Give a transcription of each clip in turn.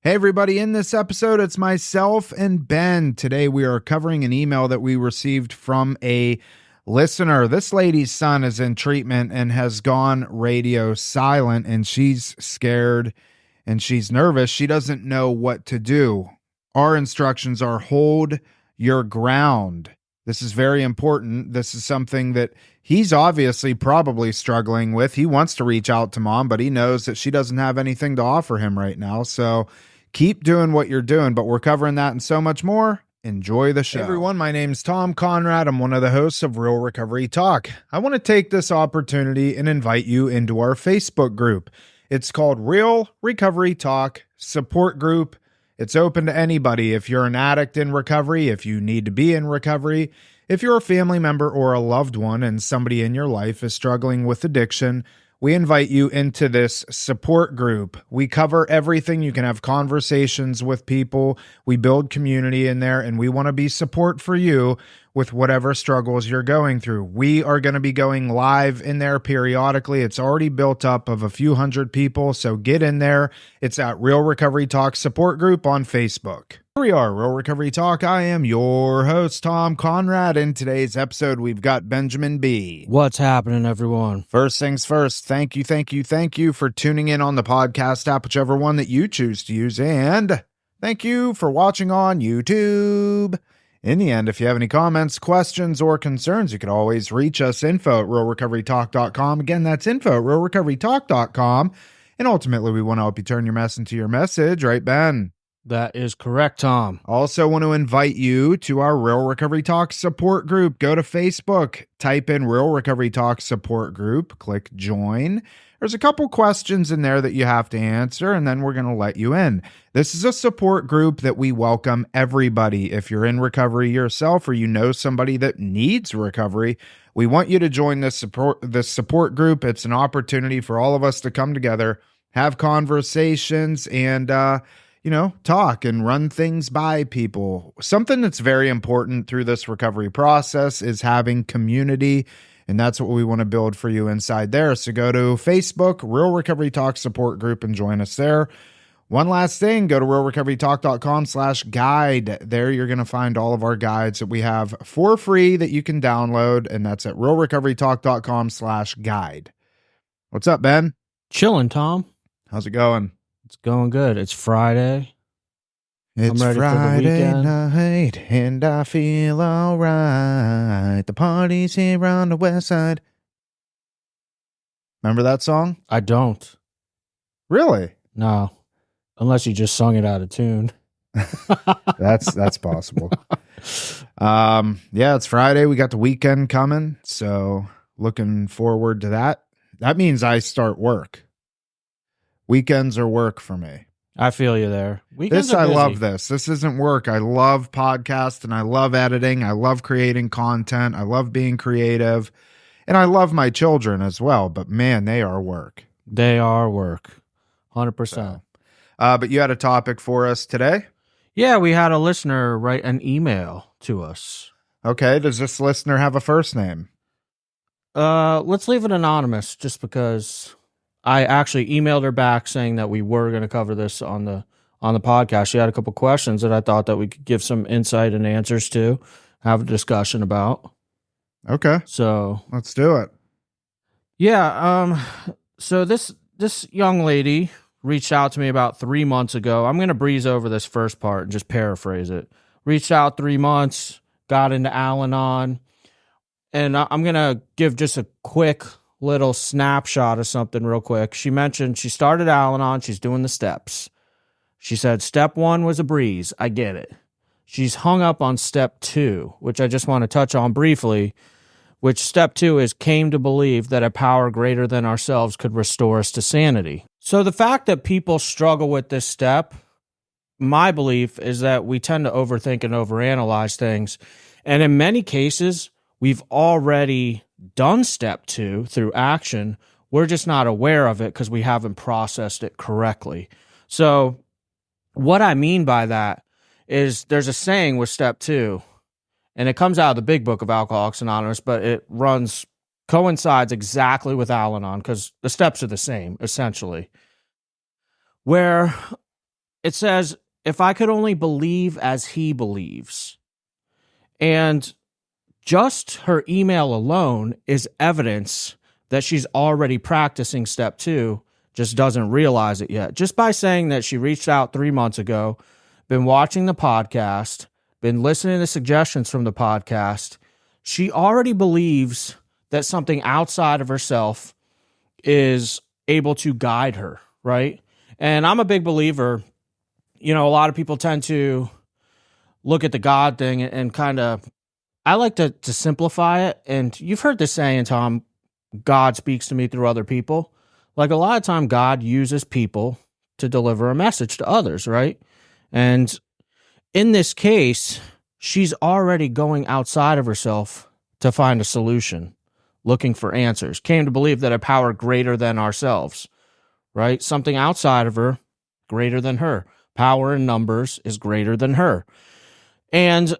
Hey everybody, in this episode, it's myself and Ben. Today we are covering an email that we received from a listener. This lady's son is in treatment and has gone radio silent, and she's scared and she's nervous. She doesn't know what to do. Our instructions are hold your ground. This is very important. This is something that he's obviously probably struggling with. He wants to reach out to mom, but he knows that she doesn't have anything to offer him right now. So keep doing what you're doing, but we're covering that and so much more. Enjoy the show. Hey everyone, my name's Tom Conrad. I'm one of the hosts of Real Recovery Talk. I want to take this opportunity and invite you into our Facebook group. It's called Real Recovery Talk Support Group. It's open to anybody. If you're an addict in recovery, if you need to be in recovery, if you're a family member or a loved one and somebody in your life is struggling with addiction, we invite you into this support group. We cover everything. You can have conversations with people. We build community in there, and we want to be support for you with whatever struggles you're going through. We are going to be going live in there periodically. It's already built up of a few hundred people, so get in there. It's at Real Recovery Talk Support Group on Facebook. Here we are, Real Recovery Talk. I am your host, Tom Conrad. In today's episode, we've got Benjamin B. What's happening, everyone? First things first, thank you for tuning in on the podcast app, whichever one that you choose to use, and thank you for watching on YouTube. In the end, if you have any comments, questions, or concerns, you can always reach us, info@realrecoverytalk.com. Again, that's info@realrecoverytalk.com. And ultimately, we want to help you turn your mess into your message, right, Ben? That is correct, Tom. Also want to invite you to our Real Recovery Talk support group. Go to Facebook, type in Real Recovery Talk support group, click join. There's a couple questions in there that you have to answer, and then we're going to let you in. This is a support group that we welcome everybody. If you're in recovery yourself or you know somebody that needs recovery, we want you to join this support group. It's an opportunity for all of us to come together, have conversations, and talk and run things by people. Something that's very important through this recovery process is having community, and that's what we want to build for you inside there. So go to Facebook, Real Recovery Talk Support Group, and join us there. One last thing, go to realrecoverytalk.com/guide. There you're going to find all of our guides that we have for free that you can download, and that's at realrecoverytalk.com/guide. What's up, Ben? Chilling, Tom. How's it going? It's going good. It's Friday. It's I'm ready Friday for the weekend. night, and I feel all right. The party's here on the west side. Remember that song? I don't. Really? No. Unless you just sung it out of tune. That's possible. Yeah, it's Friday. We got the weekend coming, so looking forward to that. That means I start work. Weekends are work for me. I feel you there. Weekends are I busy. love this. This isn't work. I love podcasts, and I love editing. I love creating content. I love being creative, and I love my children as well. But man, they are work. They are work. 100%. But you had a topic for us today? Yeah, we had a listener write an email to us. Okay. Does this listener have a first name? Let's leave it anonymous just because I actually emailed her back saying that we were going to cover this on the podcast. She had a couple questions that I thought that we could give some insight and answers to, have a discussion about. Okay. So let's do it. Yeah. So this young lady reached out to me about 3 months ago. I'm going to breeze over this first part and just paraphrase it. Reached out 3 months, got into Al-Anon, and I'm going to give just a quick little snapshot of something real quick. She mentioned she started Al-Anon. She's doing the steps. She said step 1 was a breeze. I get it. She's hung up on step 2, which I just want to touch on briefly, which step 2 is came to believe that a power greater than ourselves could restore us to sanity. So the fact that people struggle with this step, my belief is that we tend to overthink and overanalyze things. And in many cases, we've already done step 2 through action. We're just not aware of it because we haven't processed it correctly. So what I mean by that is there's a saying with step 2, and it comes out of the big book of Alcoholics Anonymous, but it coincides exactly with Al-Anon because the steps are the same, essentially. Where it says, if I could only believe as he believes. And just her email alone is evidence that she's already practicing step 2, just doesn't realize it yet. Just by saying that she reached out 3 months ago, been watching the podcast, been listening to suggestions from the podcast, she already believes that something outside of herself is able to guide her, right? And I'm a big believer, a lot of people tend to look at the God thing and kind of, I like to simplify it. And you've heard this saying, Tom, God speaks to me through other people. Like a lot of time, God uses people to deliver a message to others, right? And in this case, she's already going outside of herself to find a solution, looking for answers, came to believe that a power greater than ourselves, right? Something outside of her, greater than her. Power in numbers is greater than her. And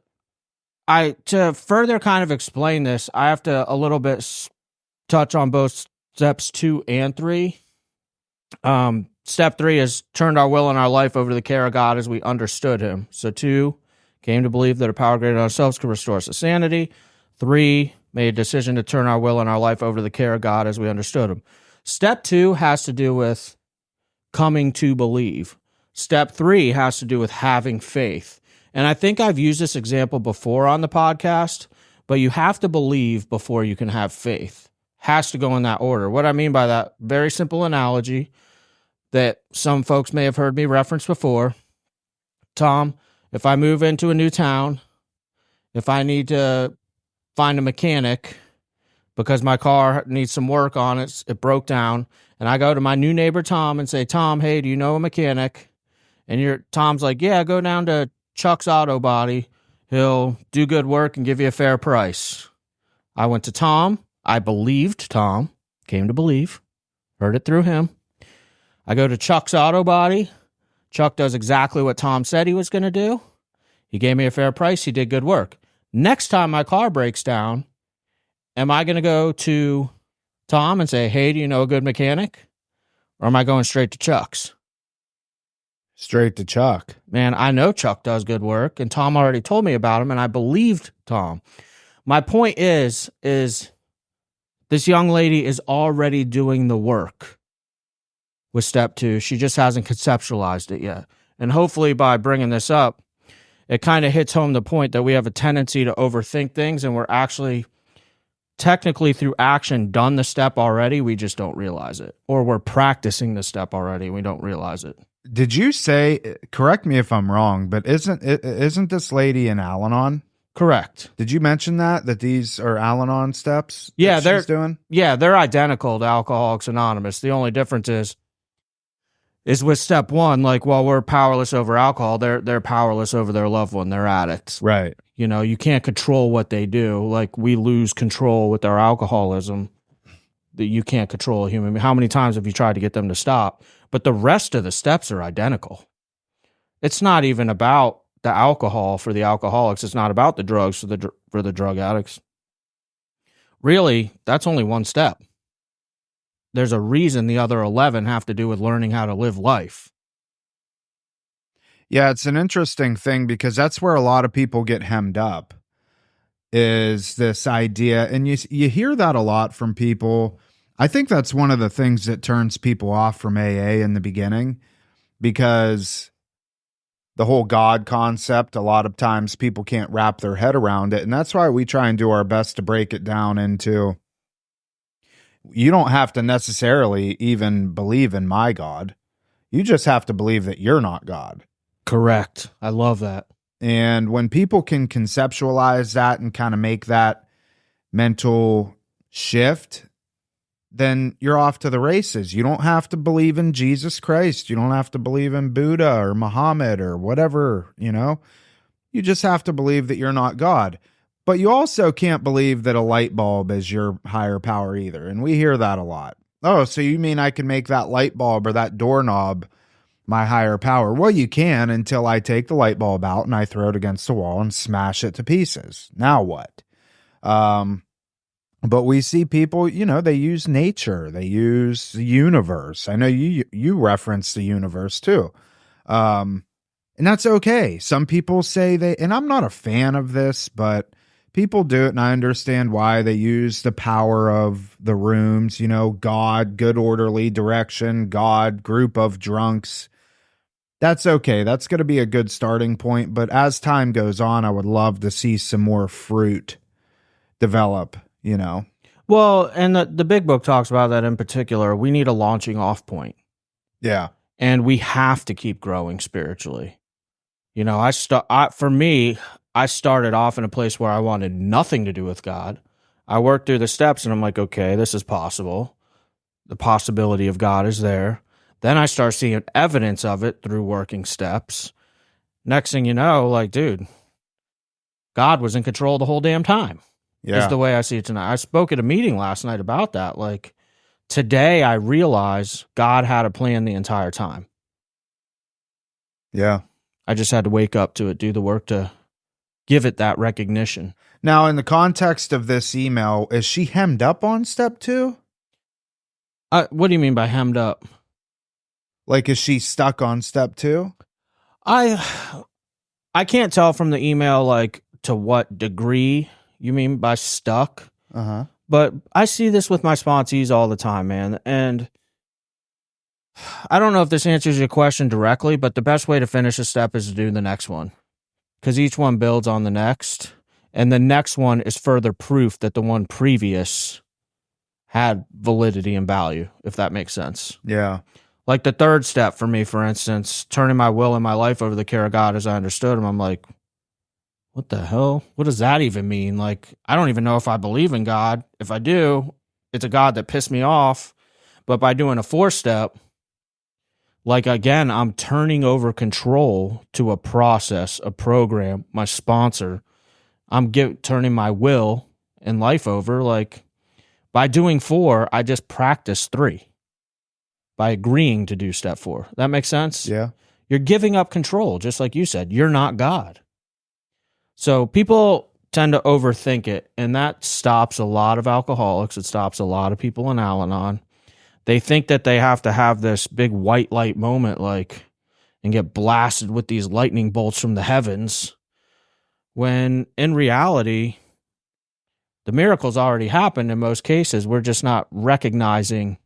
to further kind of explain this, I have to a little bit touch on both steps 2 and 3. Step 3 is turned our will and our life over to the care of God as we understood him. So 2, came to believe that a power greater than ourselves could restore us to sanity. 3, made a decision to turn our will and our life over to the care of God as we understood him. Step 2 has to do with coming to believe. Step 3 has to do with having faith. And I think I've used this example before on the podcast, but you have to believe before you can have faith. Has to go in that order. What I mean by that, very simple analogy that some folks may have heard me reference before. Tom, if I move into a new town, if I need to find a mechanic because my car needs some work on it, it broke down, and I go to my new neighbor Tom and say, Tom, hey, do you know a mechanic? And Tom's like, yeah, go down to Chuck's Auto Body. He'll do good work and give you a fair price. I went to Tom. I believed Tom. Came to believe. Heard it through him. I go to Chuck's Auto Body. Chuck does exactly what Tom said he was going to do. He gave me a fair price. He did good work. Next time my car breaks down, am I going to go to Tom and say, hey, do you know a good mechanic? Or am I going straight to Chuck's? Straight to Chuck. Man, I know Chuck does good work, and Tom already told me about him, and I believed Tom. My point is this young lady is already doing the work with step 2. She just hasn't conceptualized it yet. And hopefully by bringing this up, it kind of hits home the point that we have a tendency to overthink things, and we're actually technically through action done the step already. We just don't realize it. Or we're practicing the step already. We don't realize it. Did you say, correct me if I'm wrong, but isn't this lady an Al-Anon? Correct. Did you mention that these are Al-Anon steps? Yeah, she's doing. Yeah, they're identical to Alcoholics Anonymous. The only difference is with step 1, like while we're powerless over alcohol, they're powerless over their loved one. They're addicts. Right. You can't control what they do. Like we lose control with our alcoholism. That you can't control a human. How many times have you tried to get them to stop? But the rest of the steps are identical. It's not even about the alcohol for the alcoholics. It's not about the drugs for the drug addicts. Really, that's only one step. There's a reason the other 11 have to do with learning how to live life. Yeah, it's an interesting thing because that's where a lot of people get hemmed up, is this idea. And you hear that a lot from people. I think that's one of the things that turns people off from AA in the beginning, because the whole God concept, a lot of times people can't wrap their head around it. And that's why we try and do our best to break it down into, you don't have to necessarily even believe in my God. You just have to believe that you're not God. Correct. I love that. And when people can conceptualize that and kind of make that mental shift, then you're off to the races. You don't have to believe in Jesus Christ. You don't have to believe in Buddha or Muhammad or whatever, You just have to believe that you're not God. But you also can't believe that a light bulb is your higher power either. And we hear that a lot. Oh, so you mean I can make that light bulb or that doorknob my higher power? Well, you can, until I take the light bulb out and I throw it against the wall and smash it to pieces. Now what? But we see people, they use nature. They use the universe. I know you reference the universe too. And that's okay. Some people say and I'm not a fan of this, but people do it, and I understand why. They use the power of the rooms, God, good orderly direction, God, group of drunks. That's okay. That's going to be a good starting point. But as time goes on, I would love to see some more fruit develop, Well, and the big book talks about that in particular. We need a launching off Yeah. And we have to keep growing spiritually. For me, I started off in a place where I wanted nothing to do with God. I worked through the steps and I'm like, okay, this is possible. The possibility of God is there. Then I start seeing evidence of it through working steps. Next thing you know, like, dude, God was in control the whole damn time. Yeah. Is the way I see it tonight. I spoke at a meeting last night about that. Like, today I realize God had a plan the entire time. Yeah. I just had to wake up to it, do the work to give it that recognition. Now, in the context of this email, is she hemmed up on step 2? What do you mean by hemmed up? Like, is she stuck on step 2? I can't tell from the email, like, to what degree you mean by stuck. Uh-huh. But I see this with my sponsees all the time, man. And I don't know if this answers your question directly, but the best way to finish a step is to do the next one. Because each one builds on the next. And the next one is further proof that the one previous had validity and value, if that makes sense. Yeah. Like the third step for me, for instance, turning my will and my life over to the care of God as I understood him. I'm like, what the hell? What does that even mean? Like, I don't even know if I believe in God. If I do, it's a God that pissed me off. But by doing a 4-step, like, again, I'm turning over control to a process, a program, my sponsor. I'm turning my will and life over. Like, by doing 4, I just practiced 3 by agreeing to do step 4. That makes sense? Yeah. You're giving up control, just like you said. You're not God. So people tend to overthink it, and that stops a lot of alcoholics. It stops a lot of people in Al-Anon. They think that they have to have this big white light moment, like, and get blasted with these lightning bolts from the heavens, when in reality, the miracle's already happened in most cases. We're just not recognizing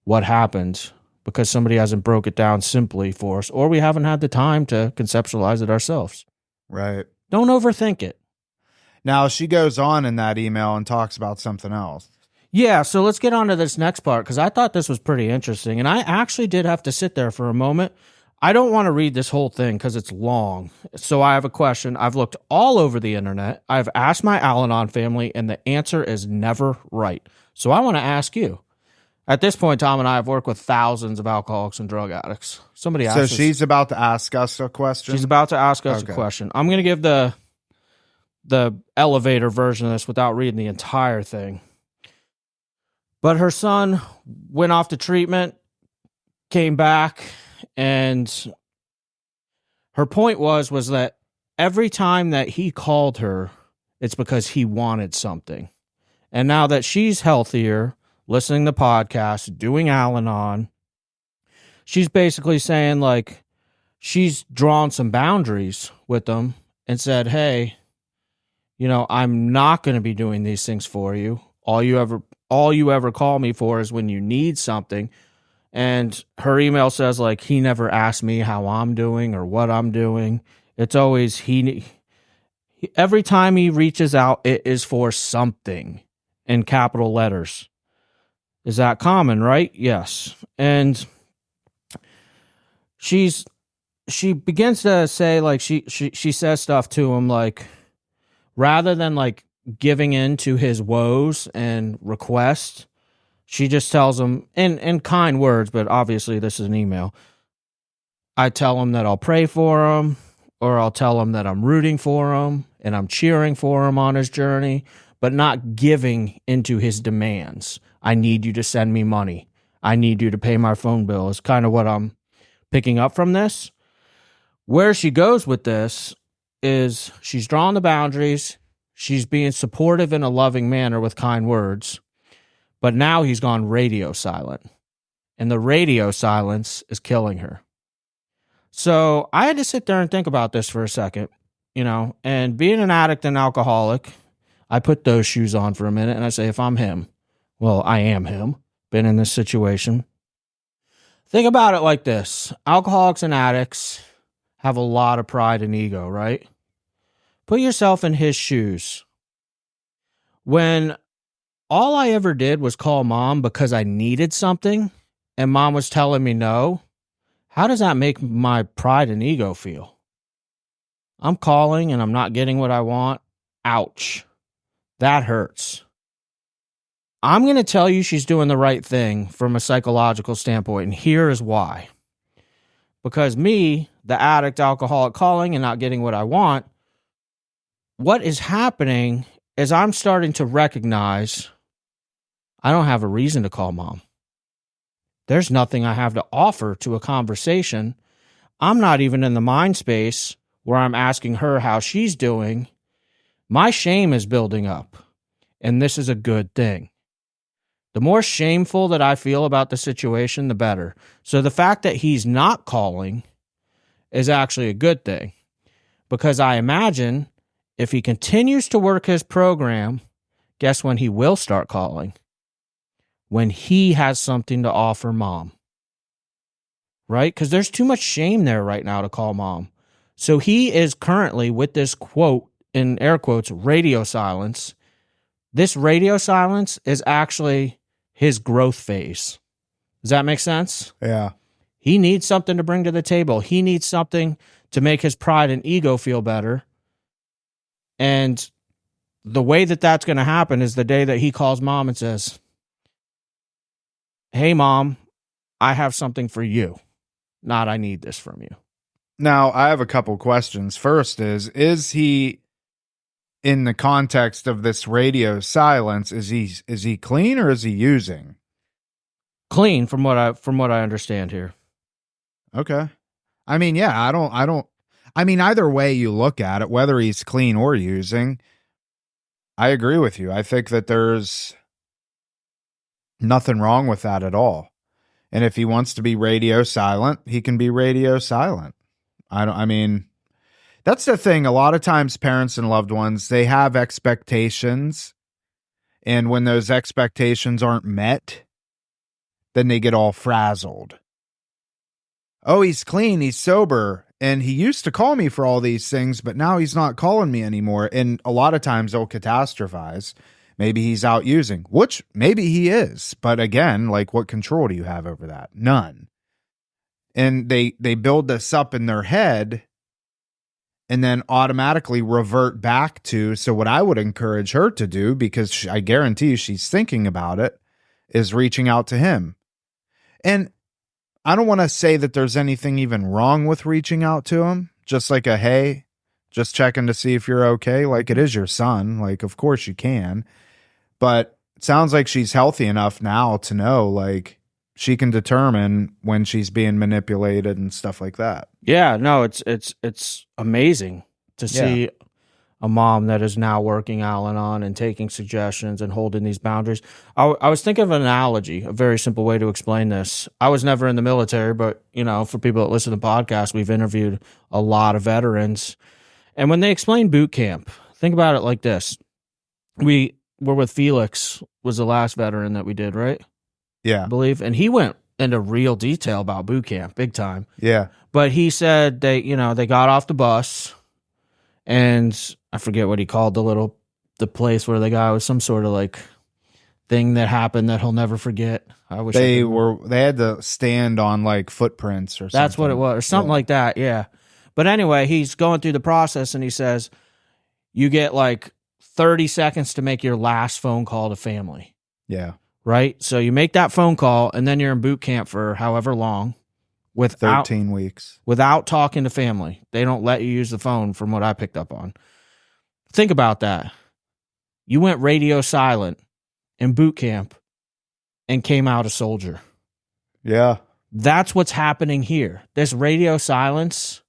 what happened because somebody hasn't broke it down simply for us, or we haven't had the time to conceptualize it ourselves. Right. Don't overthink it. Now, she goes on in that email and talks about something else. Yeah, so let's get on to this next part, because I thought this was pretty interesting, and I actually did have to sit there for a moment. I don't want to read this whole thing because it's long, so I have a question. I've looked all over the internet. I've asked my Al-Anon family, and the answer is never right. So I want to ask you. At this point, Tom and I have worked with thousands of alcoholics and drug addicts. Somebody asked us. So she's about to ask us a question? She's about to ask us a question. I'm going to give the elevator version of this without reading the entire thing. But her son went off to treatment, came back, and her point was that every time that he called her, it's because he wanted something. And now that she's healthier, listening to podcasts, doing Al-Anon, she's basically saying, like, she's drawn some boundaries with them and said, hey, I'm not going to be doing these things for you. All you ever call me for is when you need something. And her email says, like, he never asked me how I'm doing or what I'm doing. It's always every time he reaches out, it is for something in capital letters. Is that common, right? Yes. And she begins to say, like, she says stuff to him, like, rather than, like, giving in to his woes and requests, she just tells him in kind words, but obviously this is an email. I tell him that I'll pray for him, or I'll tell him that I'm rooting for him and I'm cheering for him on his journey, but not giving into his demands. I need you to send me money. I need you to pay my phone bill is kind of what I'm picking up from this. Where she goes with this is she's drawn the boundaries. She's being supportive in a loving manner with kind words. But now he's gone radio silent. And the radio silence is killing her. So I had to sit there and think about this for a second, and being an addict and alcoholic, I put those shoes on for a minute and I say, if I'm him, well, I am him, been in this situation. Think about it like this. Alcoholics and addicts have a lot of pride and ego, right? Put yourself in his shoes. When all I ever did was call mom because I needed something and mom was telling me no, how does that make my pride and ego feel? I'm calling and I'm not getting what I want. Ouch. That hurts. I'm going to tell you she's doing the right thing from a psychological standpoint, and here is why. Because me, the addict, alcoholic, calling and not getting what I want, what is happening is I'm starting to recognize I don't have a reason to call mom. There's nothing I have to offer to a conversation. I'm not even in the mind space where I'm asking her how she's doing. My shame is building up, and this is a good thing. The more shameful that I feel about the situation, the better. So the fact that he's not calling is actually a good thing, because I imagine if he continues to work his program, guess when he will start calling? When he has something to offer mom. Right? Because there's too much shame there right now to call mom. So he is currently, with this quote, in air quotes, radio silence. This radio silence is actually his growth phase. Does that make sense? Yeah. He needs something to bring to the table. He needs something to make his pride and ego feel better. And the way that that's going to happen is the day that he calls mom and says, hey, mom, I have something for you. Not I need this from you. Now, I have a couple questions. First is he, in the context of this radio silence, is he clean or is he using? Clean, from what I understand here. Okay. I mean, yeah, I mean, either way you look at it, whether he's clean or using, I agree with you. I think that there's nothing wrong with that at all. And if he wants to be radio silent, he can be radio silent. I mean, that's the thing. A lot of times parents and loved ones, they have expectations. And when those expectations aren't met, then they get all frazzled. Oh, he's clean, he's sober, and he used to call me for all these things, but now he's not calling me anymore. And a lot of times they'll catastrophize. Maybe he's out using, which maybe he is. But again, like, what control do you have over that? None. And they build this up in their head and then automatically revert back to, so what I would encourage her to do, because I guarantee she's thinking about it, is reaching out to him. And I don't want to say that there's anything even wrong with reaching out to him. Just like a, hey, just checking to see if you're okay. Like, it is your son. Like, of course you can. But it sounds like she's healthy enough now to know, like, she can determine when she's being manipulated and stuff like that. Yeah, no, it's amazing to see a mom that is now working Al-Anon and taking suggestions and holding these boundaries. I was thinking of an analogy, a very simple way to explain this. I was never in the military, but, for people that listen to the podcast, we've interviewed a lot of veterans. And when they explain boot camp, think about it like this. We were with Felix, was the last veteran that we did, right? Yeah. I believe. And he went into real detail about boot camp, big time. Yeah. But he said they got off the bus, and I forget what he called the place where they got. It was some sort of like thing that happened that he'll never forget. I wish they had to stand on like footprints or something. That's what it was, or something like that. Yeah. But anyway, he's going through the process and he says, you get like 30 seconds to make your last phone call to family. Yeah. Right? So you make that phone call and then you're in boot camp for however long. With 13 weeks. Without talking to family. They don't let you use the phone, from what I picked up on. Think about that. You went radio silent in boot camp and came out a soldier. Yeah. That's what's happening here. This radio silence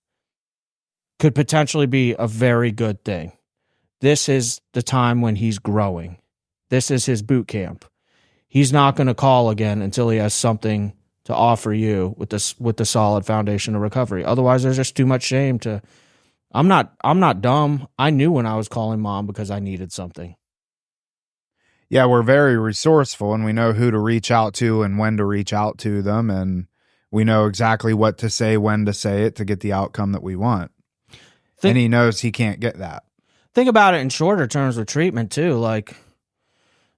could potentially be a very good thing. This is the time when he's growing. This is his boot camp. He's not going to call again until he has something to offer you with the solid foundation of recovery. Otherwise, there's just too much shame to. I'm not dumb. I knew when I was calling mom because I needed something. Yeah, we're very resourceful, and we know who to reach out to and when to reach out to them, and we know exactly what to say, when to say it to get the outcome that we want. And he knows he can't get that. Think about it in shorter terms with treatment too. Like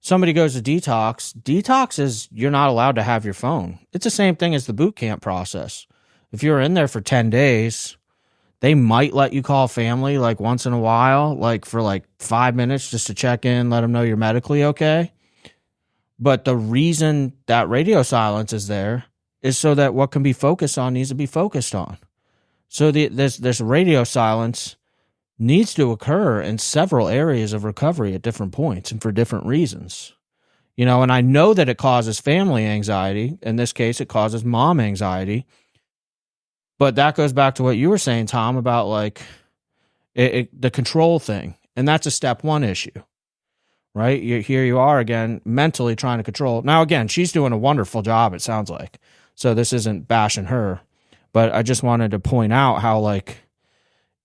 somebody goes to detox. Detox is you're not allowed to have your phone. It's the same thing as the boot camp process. If you're in there for 10 days, they might let you call family like once in a while, like for like 5 minutes just to check in, let them know you're medically okay. But the reason that radio silence is there is so that what can be focused on needs to be focused on. So this radio silence needs to occur in several areas of recovery at different points and for different reasons. You know, and I know that it causes family anxiety. In this case, it causes mom anxiety. But that goes back to what you were saying, Tom, about like the control thing. And that's a step one issue, right? Here you are again, mentally trying to control. Now, again, she's doing a wonderful job, it sounds like. So this isn't bashing her. But I just wanted to point out how, like,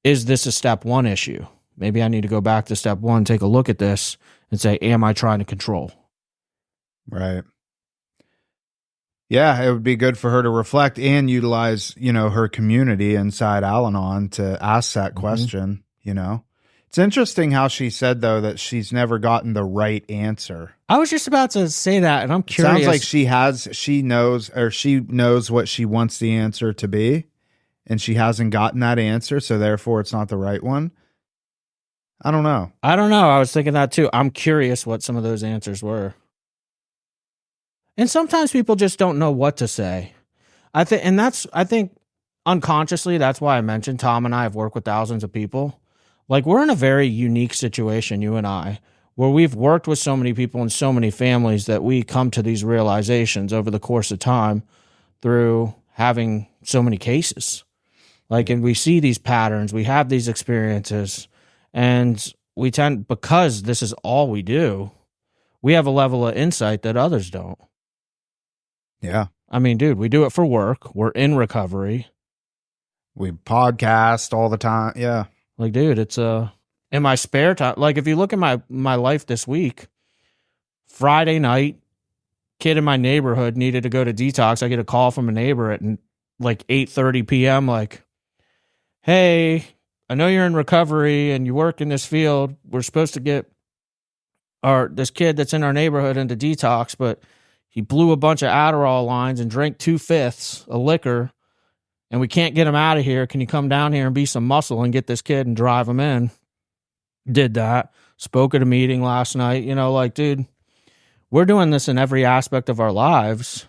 is this a step one issue? Maybe I need to go back to step one, take a look at this and say, am I trying to control? Right. Yeah, it would be good for her to reflect and utilize, you know, her community inside Al-Anon to ask that question, you know. It's interesting how she said, though, that she's never gotten the right answer. I was just about to say that, and I'm curious. Sounds like she knows what she wants the answer to be, and she hasn't gotten that answer, so therefore it's not the right one. I don't know. I was thinking that too. I'm curious what some of those answers were. And sometimes people just don't know what to say. I think unconsciously, that's why I mentioned Tom and I have worked with thousands of people. Like, we're in a very unique situation, you and I, where we've worked with so many people and so many families that we come to these realizations over the course of time through having so many cases. Like, and we see these patterns, we have these experiences, and we tend, because this is all we do, we have a level of insight that others don't. Yeah. I mean, dude, we do it for work. We're in recovery. We podcast all the time. Yeah. Like, dude, it's in my spare time. Like, if you look at my life this week, Friday night, kid in my neighborhood needed to go to detox. I get a call from a neighbor at like 8:30 p.m. Like, hey, I know you're in recovery and you work in this field. We're supposed to get this kid that's in our neighborhood into detox, but he blew a bunch of Adderall lines and drank 2/5 of liquor, and we can't get him out of here. Can you come down here and be some muscle and get this kid and drive him in? Did that. Spoke at a meeting last night. You know, like, dude, we're doing this in every aspect of our lives,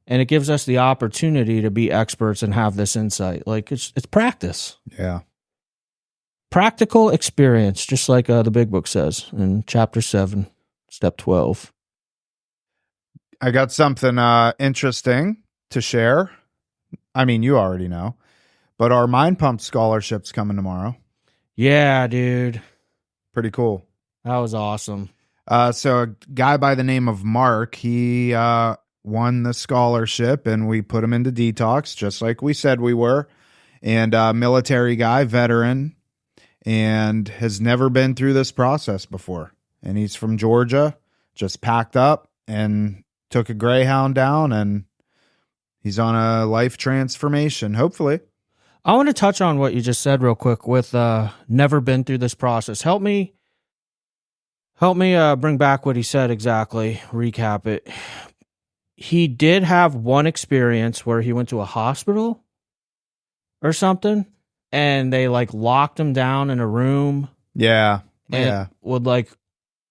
and it gives us the opportunity to be experts and have this insight. Like, it's practice. Yeah. Practical experience, just like the big book says in chapter 7, step 12. I got something interesting to share. I mean, you already know, but our Mind Pump scholarship's coming tomorrow. Yeah, dude. Pretty cool. That was awesome. So a guy by the name of Mark, he won the scholarship, and we put him into detox, just like we said we were. And military guy, veteran, and has never been through this process before. And he's from Georgia, just packed up and took a Greyhound down, and he's on a life transformation, hopefully. I want to touch on what you just said real quick with never been through this process. Help me bring back what he said exactly, recap it. He did have one experience where he went to a hospital or something, and they like locked him down in a room. Yeah. And would like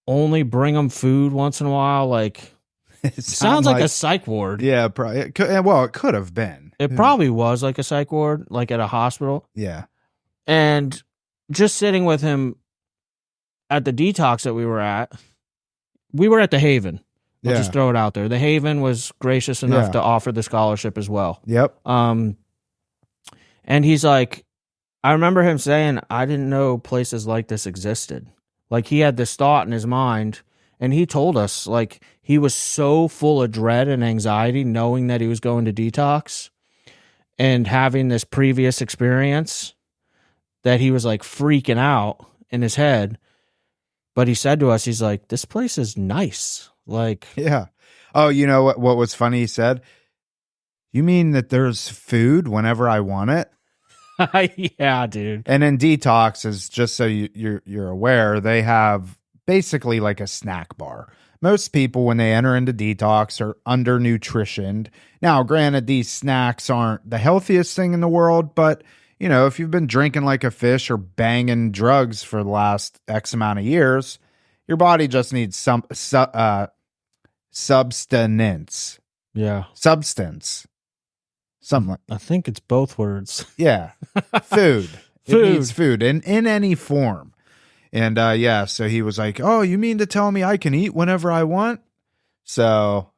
only bring him food once in a while. Like, it sounds like a psych ward. Yeah, it could have been. It probably was like a psych ward, like at a hospital. Yeah. And just sitting with him at the detox that we were at the Haven. Let's just throw it out there. The Haven was gracious enough to offer the scholarship as well. Yep. And he's like, I remember him saying, I didn't know places like this existed. Like, he had this thought in his mind, And he told us, like, he was so full of dread and anxiety knowing that he was going to detox and having this previous experience that he was like freaking out in his head. But he said to us, he's like, this place is nice. Like, Yeah. Oh, you know what was funny? He said, you mean that there's food whenever I want it? yeah, dude. And in detoxes, just so you're aware, they have basically like a snack bar. Most people, when they enter into detox, are undernutritioned. Now, granted, these snacks aren't the healthiest thing in the world, but you know, if you've been drinking like a fish or banging drugs for the last X amount of years, your body just needs some substance. Yeah. Substance. Something like, I think it's both words. yeah. Food. It Food. needs food in any form. And yeah, so he was like, oh, you mean to tell me I can eat whenever I want? So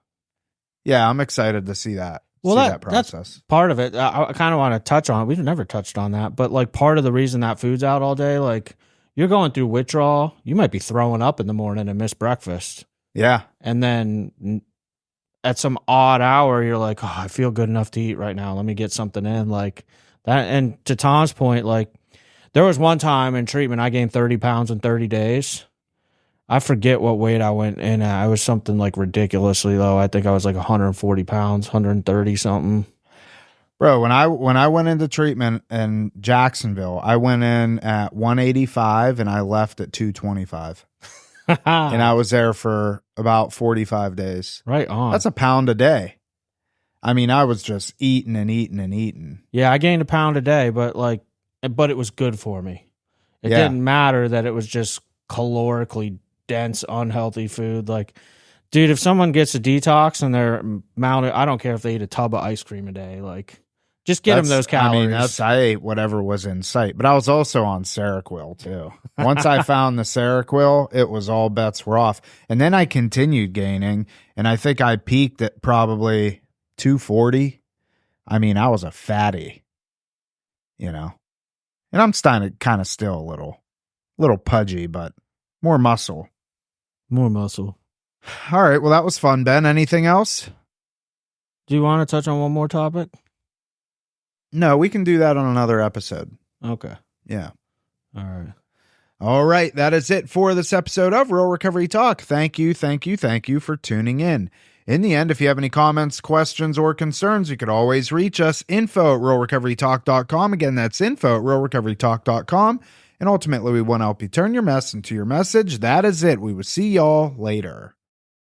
yeah, I'm excited to see that. Well, that that's process. part of it. I kind of want to touch on it. We've never touched on that, but like part of the reason that food's out all day, like you're going through withdrawal, you might be throwing up in the morning and miss breakfast. Yeah. And then at some odd hour, you're like, oh, I feel good enough to eat right now. Let me get something in like that. And to Tom's point, like there was one time in treatment, I gained 30 pounds in 30 days. I forget what weight I went in at. I was something like ridiculously low. I think I was like 140 pounds, 130 something. Bro, when I went into treatment in Jacksonville, I went in at 185 and I left at 225. And I was there for about 45 days. Right on. That's a pound a day. I mean, I was just eating and eating and eating. Yeah, I gained a pound a day, but it was good for me. It Yeah. didn't matter that it was just calorically dense, unhealthy food. Like, dude, if someone gets a detox and they're mounted, I don't care if they eat a tub of ice cream a day. Like, just get them those calories. I ate whatever was in sight, but I was also on Seroquel too. Once I found the Seroquel, it was all bets were off. And then I continued gaining, and I think I peaked at probably 240. I mean, I was a fatty, you know. And I'm kind of still a little pudgy, but more muscle. More muscle. All right, well, that was fun, Ben. Anything else? Do you want to touch on one more topic? No, we can do that on another episode. Okay. Yeah. All right. All right, that is it for this episode of Real Recovery Talk. Thank you for tuning in. In the end, if you have any comments, questions, or concerns, you could always reach us, info@realrecoverytalk.com. Again, that's info@realrecoverytalk.com. And ultimately, we want to help you turn your mess into your message. That is it. We will see y'all later.